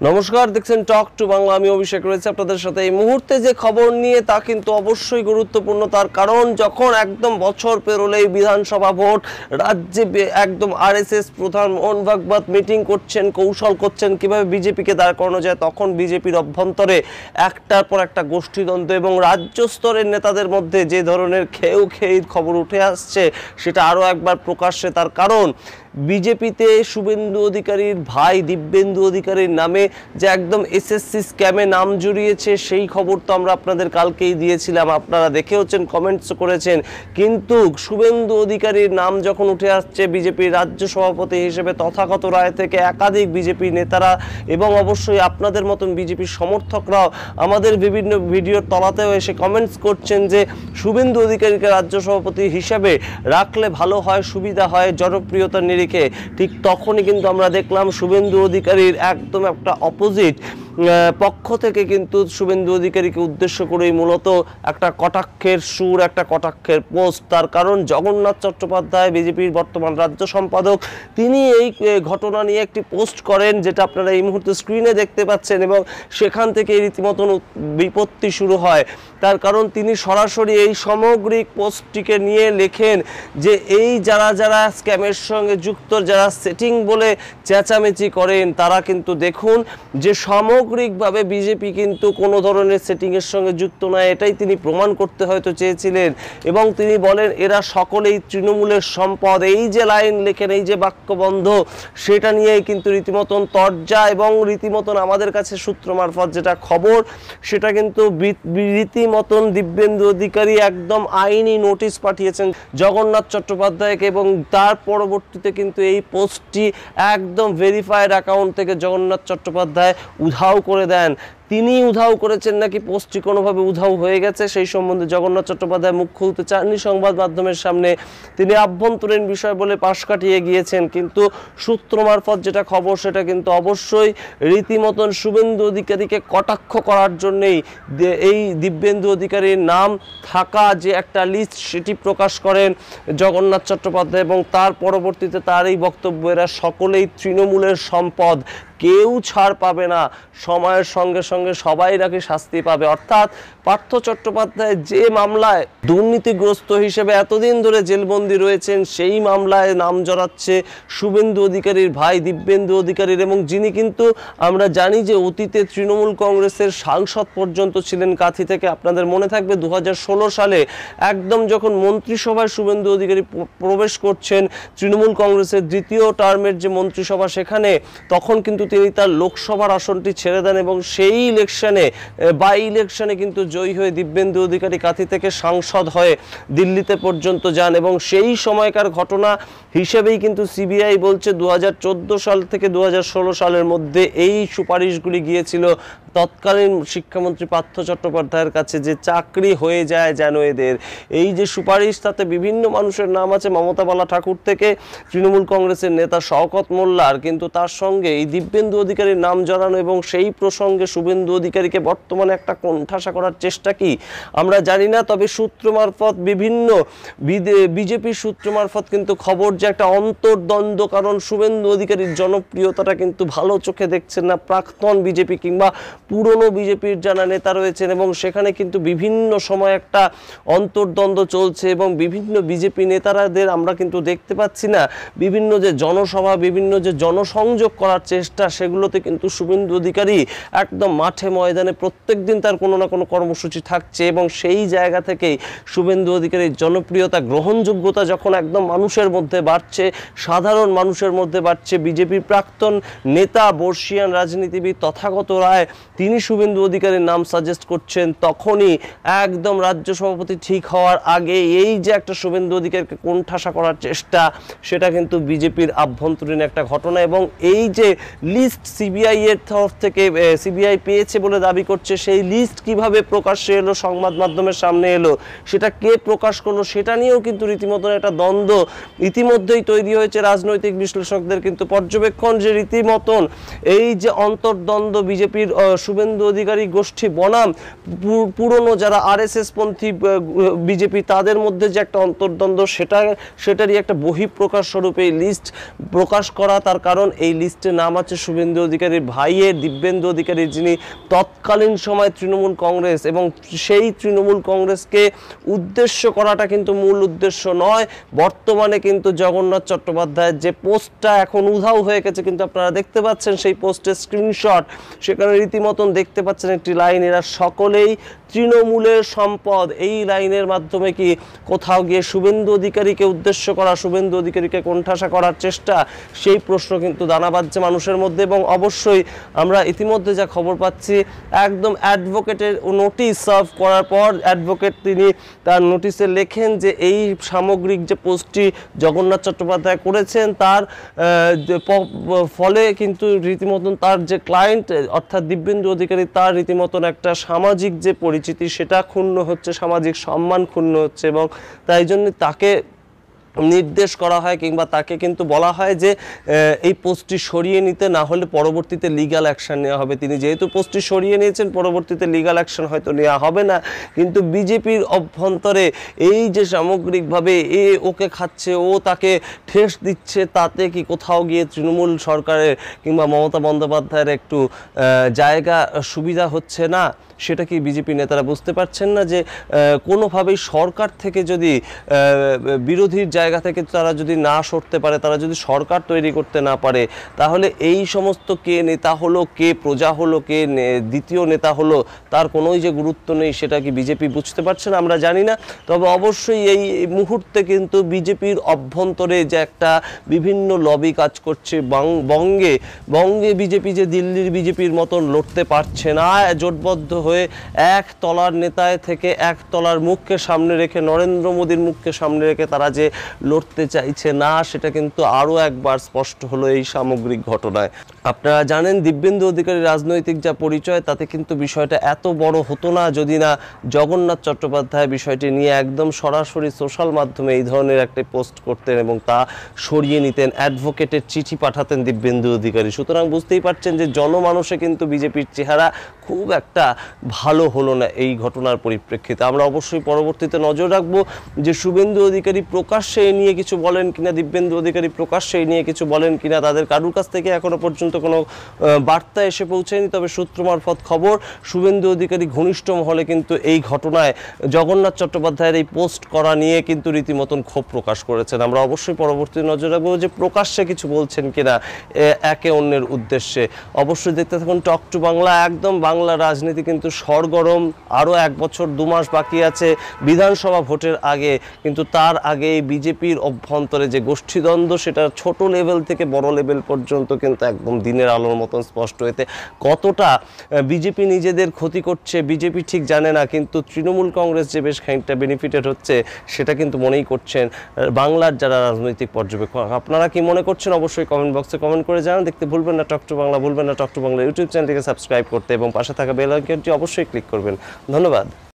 নমস্কার, দেখছেন talk to Bangla. আমি অভিষেক রয়েছে আপনাদের সাথে। এই মুহূর্তে যে খবর নিয়ে তা কিন্তু অবশ্যই গুরুত্বপূর্ণ, তার কারণ যখন একদম বছর পেরোলেই বিধানসভা ভোট, রাজ্যে একদম আরএসএস প্রধান মোহন ভাগবত মিটিং করছেন, কৌশল করছেন কিভাবে বিজেপিকে দাঁড় করানো যায়, তখন বিজেপির অভ্যন্তরে একটার পর একটা গোষ্ঠীদ্বন্দ্ব এবং রাজ্য স্তরের নেতাদের মধ্যে যে ধরনের খেয়ের খবর উঠে আসছে সেটা আরও একবার প্রকাশ্যে। তার কারণ বিজেপিতে শুভেন্দু অধিকারীর ভাই দিব্যেন্দু অধিকারীর নামে যে একদম এসএসসি স্ক্যামে নাম জড়িয়েছে, সেই খবর তো আমরা আপনাদের কালকেই দিয়েছিলাম, আপনারা দেখেওছেন, কমেন্টস করেছেন। কিন্তু শুভেন্দু অধিকারীর নাম যখন উঠে আসছে বিজেপির রাজ্য সভাপতি হিসেবে তথাগত রায় থেকে একাধিক বিজেপি নেতারা এবং অবশ্যই আপনাদের মতন বিজেপির সমর্থকরাও আমাদের বিভিন্ন ভিডিওর তলাতেও এসে কমেন্টস করছেন যে শুভেন্দু অধিকারীকে রাজ্য সভাপতি হিসেবে রাখলে ভালো হয়, সুবিধা হয় জনপ্রিয়তার নিরিখে। ঠিক তখনই কিন্তু আমরা দেখলাম শুভেন্দু অধিকারীর একদম একটা অপোজিট পক্ষ থেকে কিন্তু শুভেন্দু অধিকারীকে উদ্দেশ্য করেই মূলত একটা কটাক্ষের সুর, একটা কটাক্ষের পোস্ট। তার কারণ জগন্নাথ চট্টোপাধ্যায় বিজেপির বর্তমান রাজ্য সম্পাদক, তিনি এই ঘটনা নিয়ে একটি পোস্ট করেন, যেটা আপনারা এই মুহূর্তে স্ক্রিনে দেখতে পাচ্ছেন, এবং সেখান থেকে রীতিমতন বিপত্তি শুরু হয়। তার কারণ তিনি সরাসরি এই সামগ্রিক পোস্টটিকে নিয়ে লেখেন যে এই যারা স্ক্যামের সঙ্গে যুক্ত, যারা সেটিং বলে চেঁচামেচি করেন, তারা কিন্তু দেখুন যে সামগ্রিকভাবে বিজেপি কিন্তু কোনো ধরনের সেটিংয়ের সঙ্গে যুক্ত নয়, এটাই তিনি প্রমাণ করতে হয়তো চেয়েছিলেন। এবং তিনি বলেন এরা সকলেই তৃণমূলের সম্পদ। এই যে লাইন লেখেন, এই যে বাক্যবন্ধ, সেটা নিয়েই কিন্তু রীতিমতন তরজা এবং রীতিমতন আমাদের কাছে সূত্র মারফত যেটা খবর, সেটা কিন্তু রীতিমতন দিব্যেন্দু অধিকারী একদম আইনি নোটিশ পাঠিয়েছেন জগন্নাথ চট্টোপাধ্যায়কে, এবং তার পরবর্তীতে কিন্তু এই পোস্টটি একদম ভেরিফাইড অ্যাকাউন্ট থেকে জগন্নাথ চট্টোপাধ্যায় উধাও করে দেন। তিনি উধাও করেছেন নাকি পোস্টটি কোনোভাবে উধাও হয়ে গেছে, সেই সম্বন্ধে জগন্নাথ চট্টোপাধ্যায় মুখ খুলতে চাননি সংবাদ মাধ্যমের সামনে। তিনি আভ্যন্তরীণ বিষয় বলে পাশ কাটিয়ে গিয়েছেন। কিন্তু সূত্র মারফত যেটা খবর, সেটা কিন্তু অবশ্যই রীতিমতন শুভেন্দু অধিকারীকে কটাক্ষ করার জন্যেই এই দিব্যেন্দু অধিকারীর নাম থাকা যে একটা লিস্ট, সেটি প্রকাশ করেন জগন্নাথ চট্টোপাধ্যায়, এবং তার পরবর্তীতে তার এই বক্তব্য, এরা সকলেই তৃণমূলের সম্পদ, কেউ ছাড় পাবে না, সময়ের সঙ্গে সঙ্গে সবাই নাকি শাস্তি পাবে। অর্থাৎ পার্থ চট্টোপাধ্যায় যে মামলায় দুর্নীতিগ্রস্ত হিসেবে এতদিন ধরে জেলবন্দি রয়েছেন, সেই মামলায় নাম জড়াচ্ছে শুভেন্দু অধিকারীর ভাই দিব্যেন্দু অধিকারীর, এবং যিনি কিন্তু আমরা জানি যে অতীতে তৃণমূল কংগ্রেসের সাংসদ পর্যন্ত ছিলেন কাঁথি থেকে। আপনাদের মনে থাকবে 2016 সালে একদম যখন মন্ত্রিসভায় শুভেন্দু অধিকারী প্রবেশ করছেন, তৃণমূল কংগ্রেসের দ্বিতীয় টার্মের যে মন্ত্রিসভা, সেখানে তখন কিন্তু তিনি তার লোকসভার আসনটি ছেড়ে দেন এবং সেই ইলেকশনে বাই ইলেকশনে কিন্তু জয়ী হয়ে দিব্যেন্দু অধিকারী কাঁথি থেকে সাংসদ হয়ে দিল্লিতে পর্যন্ত যান। এবং সেই সময়কার ঘটনা হিসেবেই কিন্তু সিবিআই বলছে 2014 সাল থেকে 2016 সালের মধ্যে এই সুপারিশগুলি গিয়েছিল তৎকালীন শিক্ষামন্ত্রী পার্থ চট্টোপাধ্যায়ের কাছে, যে চাকরি হয়ে যায় যেন এদের। এই যে সুপারিশ, তাতে বিভিন্ন মানুষের নাম আছে, মমতা বালা ঠাকুর থেকে তৃণমূল কংগ্রেসের নেতা শওকত মোল্লার, কিন্তু তার সঙ্গে এই দিব্যেন্দু অধিকারীর নাম জড়ানো এবং সেই প্রসঙ্গে শুভেন্দু অধিকারীকে বর্তমানে একটা কোণঠাসা করার চেষ্টা কি আমরা জানি না। তবে সূত্র মারফত, বিভিন্ন বিজেপির সূত্র মারফত কিন্তু খবর যে একটা অন্তর্দ্বন্দ্ব, কারণ শুভেন্দু অধিকারীর জনপ্রিয়তাটা কিন্তু ভালো চোখে দেখছেন না প্রাক্তন বিজেপি কিংবা পুরনো বিজেপির যারা নেতা রয়েছেন, এবং সেখানে কিন্তু বিভিন্ন সময় একটা অন্তর্দ্বন্দ্ব চলছে এবং বিভিন্ন বিজেপি নেতারাদের আমরা কিন্তু দেখতে পাচ্ছি না বিভিন্ন যে জনসভা, বিভিন্ন যে জনসংযোগ করার চেষ্টা, সেগুলোতে কিন্তু শুভেন্দু অধিকারী একদম মাঠে ময়দানে প্রত্যেক দিন তার কোনো না কোনো কর্মসূচি থাকছে, এবং সেই জায়গা থেকেই শুভেন্দু অধিকারীর জনপ্রিয়তা, গ্রহণযোগ্যতা যখন একদম মানুষের মধ্যে বাড়ছে, সাধারণ মানুষের মধ্যে বাড়ছে, বিজেপির প্রাক্তন নেতা বর্ষিয়ান রাজনীতিবিদ তথাগত রায় তিনি শুভেন্দু অধিকারীর নাম সাজেস্ট করছেন, তখনই একদম রাজ্য সভাপতি ঠিক হওয়ার আগে এই যে একটা শুভেন্দু অধিকারীকে কোণঠাসা করার চেষ্টা, সেটা কিন্তু বিজেপির আভ্যন্তরীণ একটা ঘটনা। এবং এই যে লিস্ট সিবিআই এর তরফ থেকে সিবিআই পেয়েছে বলে দাবি করছে, সেই লিস্ট কিভাবে প্রকাশ্যে এলো, সংবাদ মাধ্যমের সামনে এলো, সেটা কে প্রকাশ করলো, সেটা নিয়েও কিন্তু রীতিমতন একটা দ্বন্দ্ব ইতিমধ্যেই তৈরি হয়েছে। রাজনৈতিক বিশ্লেষকদের কিন্তু পর্যবেক্ষণ যে রীতিমতন এই যে অন্তর্দ্বন্দ্ব বিজেপির শুভেন্দু অধিকারী গোষ্ঠী বনাম পুরনো যারা আরএসএস পন্থী বিজেপি তাদের মধ্যে যে একটা অন্তর্দ্বন্দ্ব সেটারই একটা বহিঃপ্রকাশ স্বরূপে এই লিস্ট প্রকাশ করা। তার কারণ এই লিস্টে নাম আছে শুভেন্দু অধিকারীর ভাইয়ের দিব্যেন্দু অধিকারী, যিনি তৎকালীন সময় তৃণমূল কংগ্রেস, এবং সেই তৃণমূল কংগ্রেসকে উদ্দেশ্য করাটা কিন্তু মূল উদ্দেশ্য নয়। বর্তমানে কিন্তু জগন্নাথ চট্টোপাধ্যায়ের যে পোস্টটা এখন উধাও হয়ে গেছে, কিন্তু আপনারা দেখতে পাচ্ছেন সেই পোস্টের স্ক্রিনশট, সেখানে রীতিমতন দেখতে পাচ্ছেন একটি লাইন, এরা সকলেই তৃণমূলের সম্পদ। এই লাইনের মাধ্যমে কি কোথাও গিয়ে শুভেন্দু অধিকারীকে উদ্দেশ্য করা, শুভেন্দু অধিকারীকে কোণঠাসা করার চেষ্টা, সেই প্রশ্ন কিন্তু দানা বাঁধছে মানুষের মধ্যে। এবং অবশ্যই আমরা ইতিমধ্যে যা খবর পাচ্ছি, একদম অ্যাডভোকেটের নোটিশ সার্ভ করার পর অ্যাডভোকেট তিনি তার নোটিশে লেখেন যে এই সামগ্রিক যে পোস্টটি জগন্নাথ চট্টোপাধ্যায় করেছেন তার ফলে কিন্তু রীতিমতন তার যে ক্লায়েন্ট অর্থাৎ দিব্যেন্দু অধিকারী, তার রীতিমতন একটা সামাজিক যে পরিচিতি সেটা ক্ষুণ্ণ হচ্ছে, সামাজিক সম্মান ক্ষুণ্ণ হচ্ছে, এবং তাই জন্য তাকে নির্দেশ করা হয় কিংবা তাকে কিন্তু বলা হয় যে এই পোস্টটি সরিয়ে নিতে, না হলে পরবর্তীতে লিগ্যাল অ্যাকশন নেওয়া হবে। তিনি যেহেতু পোস্টটি সরিয়ে নিয়েছেন, পরবর্তীতে লিগ্যাল অ্যাকশন হয়তো নেওয়া হবে না, কিন্তু বিজেপির অভ্যন্তরে এই যে সামগ্রিকভাবে ওকে খাচ্ছে, ও তাকে ঠেস দিচ্ছে, তাতে কি কোথাও গিয়ে তৃণমূল সরকারের কিংবা মমতা বন্দ্যোপাধ্যায়ের একটু জায়গা সুবিধা হচ্ছে না? সেটা কি বিজেপি নেতারা বুঝতে পারছেন না যে কোনোভাবেই সরকার থেকে যদি বিরোধীর জায়গা থেকে তারা যদি না সরতে পারে, তারা যদি সরকার তৈরি করতে না পারে, তাহলে এই সমস্ত কে নেতা হলো, কে প্রজা হলো, কে দ্বিতীয় নেতা হলো, তার কোনোই যে গুরুত্ব নেই, সেটা কি বিজেপি বুঝতে পারছে না? আমরা জানি না। তবে অবশ্যই এই মুহূর্তে কিন্তু বিজেপির অভ্যন্তরে যে একটা বিভিন্ন লবি কাজ করছে, বঙ্গে বিজেপি যে দিল্লির বিজেপির মতন লড়তে পারছে না, জোটবদ্ধ হয়ে এক তলার নেতায় থেকে এক তলার মুখকে সামনে রেখে, নরেন্দ্র মোদীর মুখকে সামনে রেখে তারা যে লড়তে চাইছে না, সেটা কিন্তু আরও একবার স্পষ্ট হলো এই সামগ্রিক ঘটনায়। আপনারা জানেন দিব্যেন্দু অধিকারী রাজনৈতিক যা পরিচয়, তাতে কিন্তু বিষয়টা এত বড় হতো না যদি না জগন্নাথ চট্টোপাধ্যায় বিষয়টি নিয়ে একদম সরাসরি সোশ্যাল মাধ্যমে এই ধরনের একটা পোস্ট করতেন এবং তা সরিয়ে নিতেন, অ্যাডভোকেটের চিঠি পাঠাতেন দিব্যেন্দু অধিকারী। সুতরাং বুঝতেই পারছেন যে জনমানসে কিন্তু বিজেপির চেহারা খুব একটা ভালো হলো না এই ঘটনার পরিপ্রেক্ষিতে। আমরা অবশ্যই পরবর্তীতে নজর রাখবো যে শুভেন্দু অধিকারী প্রকাশ্যে এ নিয়ে কিছু বলেন কিনা, দিব্যেন্দু অধিকারী প্রকাশ্যে এ নিয়ে কিছু বলেন কিনা। তাদের কারুর কাছ থেকে এখনো পর্যন্ত কোনো বার্তা এসে পৌঁছায়নি, তবে সূত্র মারফত খবর শুভেন্দু অধিকারী ঘনিষ্ঠ মহলে কিন্তু এই ঘটনায় জগন্নাথ চট্টোপাধ্যায়ের এই পোস্ট করা নিয়ে কিন্তু রীতিমতন ক্ষোভ প্রকাশ করেছেন। আমরা অবশ্যই পরবর্তী নজর রাখবো যে প্রকাশ্যে কিছু বলছেন কিনা একে অন্যের উদ্দেশ্যে। অবশ্যই দেখতে থাকুন টক টু বাংলা। একদম বাংলা রাজনীতি কিন্তু সরগরম, আরও 1 বছর 2 মাস বাকি আছে বিধানসভা ভোটের আগে, কিন্তু তার আগে বিজেপির অভ্যন্তরে যে গোষ্ঠীদ্বন্দ্ব, সেটা ছোট লেভেল থেকে বড় লেভেল পর্যন্ত কিন্তু একদম দিনের আলোর মতন স্পষ্ট হতে। কতটা বিজেপি নিজেদের ক্ষতি করছে বিজেপি ঠিক জানে না, কিন্তু তৃণমূল কংগ্রেস যে বেশ খানিকটা বেনিফিটেড হচ্ছে সেটা কিন্তু মনেই করছেন বাংলার যারা রাজনৈতিক পর্যবেক্ষক। আপনারা কি মনে করছেন অবশ্যই কমেন্ট বক্সে কমেন্ট করে জানান। দেখতে ভুলবেন না টক টু বাংলা, ভুলবেন না টক টু বাংলা ইউটিউব চ্যানেলটিকে সাবস্ক্রাইব করতে এবং পাশে থাকা বেল আইকনটি অবশ্যই ক্লিক করবেন। ধন্যবাদ।